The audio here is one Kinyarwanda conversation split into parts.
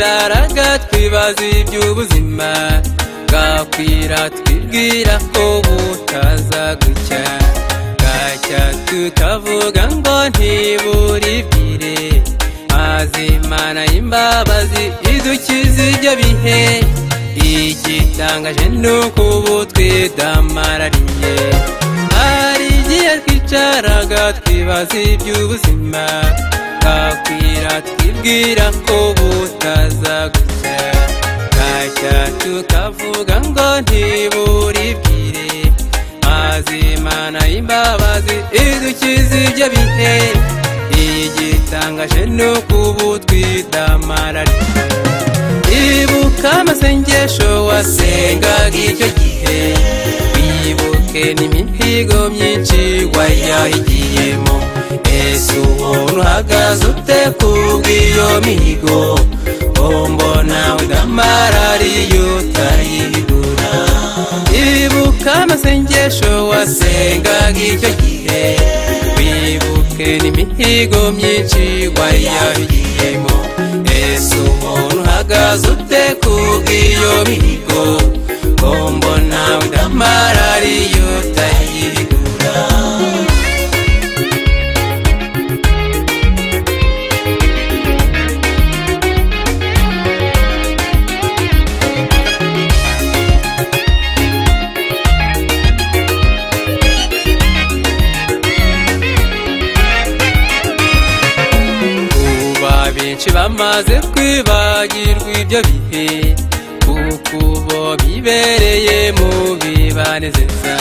twicaraga twibaza iby'ubuzima bwakwira twibwira ko butaza gucya bwacya tukavuga ngo ntiburibwire maze Imana y'imbabazi idukiza ibyo bihe igitangaje nuko ubu twidamarariye hari igihe twicaraga twibaza iby'ubuzima bwakwira twibwira ko butaza gucya bwacya tukavuga ngo ntiburibwire maze Imana y'imbabazi idukiza ibyo bihe igitangaje nuko ubu twidamarariye ibuka amasengesho wasengaga icyo gihe wibuke n'imihigo myinshi wayahigiyemo ese ubona uhagaze ute kubw'iyo mihigo mbona udamarariye utayihigura ibuka amasengesho wasengaga icyo gihe wibuke n'imihigo myinshi wayahigiyemo ese ubona uhagaze ute kubw'iyo mihigo mbona udamarariye utayihigura benshi bamaze kwibagirwa ibyo bihe kuko bo bibereye mu bibanezeza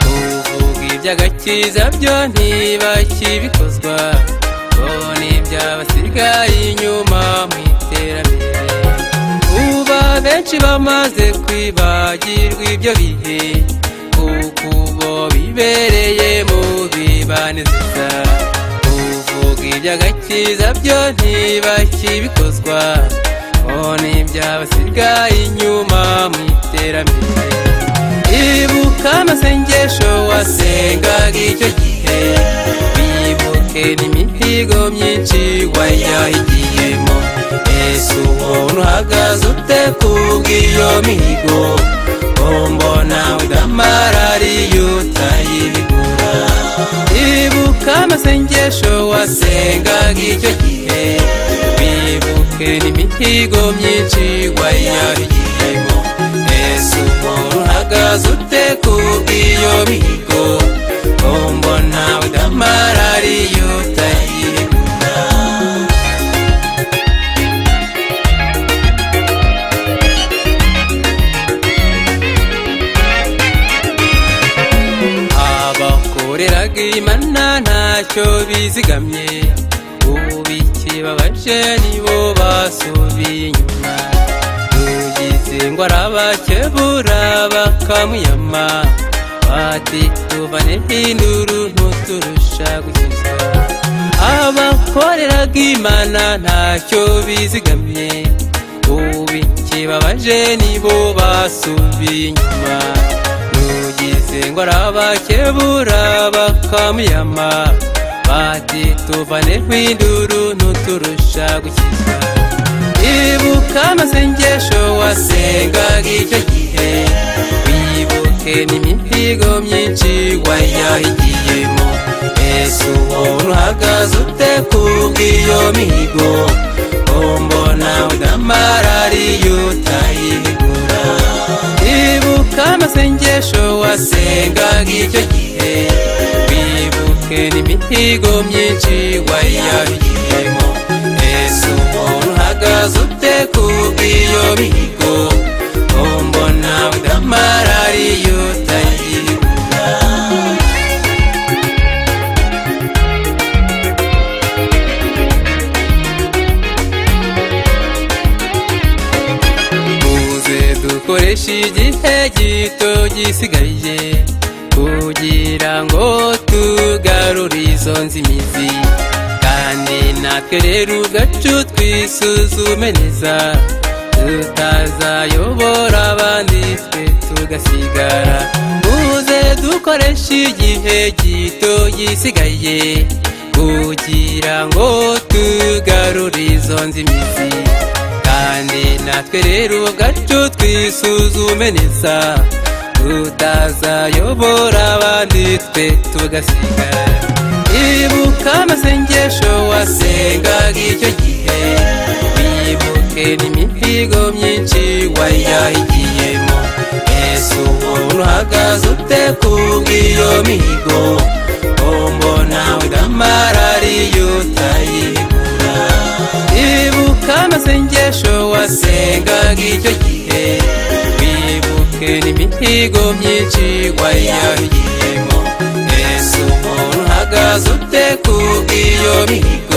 kuvuga iby'agakiza byo ntibakibikozwa bona iby'abasigaye inyuma mu iterambere uba benshi bamaze kwibagirwa ibyo bihe kuko bo bibereye mu bibanezeza iby'agakiza byo ntibakibikozwa bona iby'abasigaye inyuma mu iterambere ibuka amasengesho wasengaga icyo gihe wibuke n'imihigo myinshi wayahigiyemo ese ubona uhagaze ute kubw'iyo mihigo mbona udamarariye utayihigura ibuka amasengesho wasengaga icyo gihe wibuke n'imihigo myinshi wayahigiyemo ese ubona uhagaze ute kubw'iyo mihigo mbona udamarariye utayihigura abakoreraga Imana ntacyo bizigamye ubu ikibabaje nibo basubiye inyuma ugize ngo arabakebura bakamuyama bati tubane hinduru ntuturusha gukizwa abakoreraga Imana ntacyo bizigamye ubu ikibabaje nibo basubiye inyuma ugize ngo arabakebura bakamuyama bati tuvane hinduru ntuturusha gukizwa ibuka amasengesho wasengaga icyo gihe wibuke n'imihigo myinshi wayahigiyemo ese ubona uhagaze ute kubw'iyo mihigo mbona udamarariye utayihigura ibuka amasengesho wasengaga icyo gihe wibuke n'imihigo myinshi wayahigiyemo ese ubona uhagaze ute kubw'iyo mihigo mbona udamarariye utayihigura dukoresha igihe gito gisigaye kugira ngo tugarure izo nzimizi kandi natwe rero ubwacu twisuzume neza tutazayobora abandi twe tugasigara muze dukoresha igihe gito gisigaye kugira ngo tugarure izo nzimizi kandi natwe rero ubwacu twisuzume neza tutazayobora abandi twe tugasigara. Ibuka amasengesho wasengaga icyo gihe, wibuke n'imihigo myinshi wayahigiyemo. Ese ubona uhagaze ute kubw'iyo mihigo? Mbona udamarariye utayigura. Ibuka amasengesho wasengaga icyo gihe, wibuke n'imihigo myinshi wayahigiyemo. Ese ubona uhagaze ute kubw'iyo mihigo?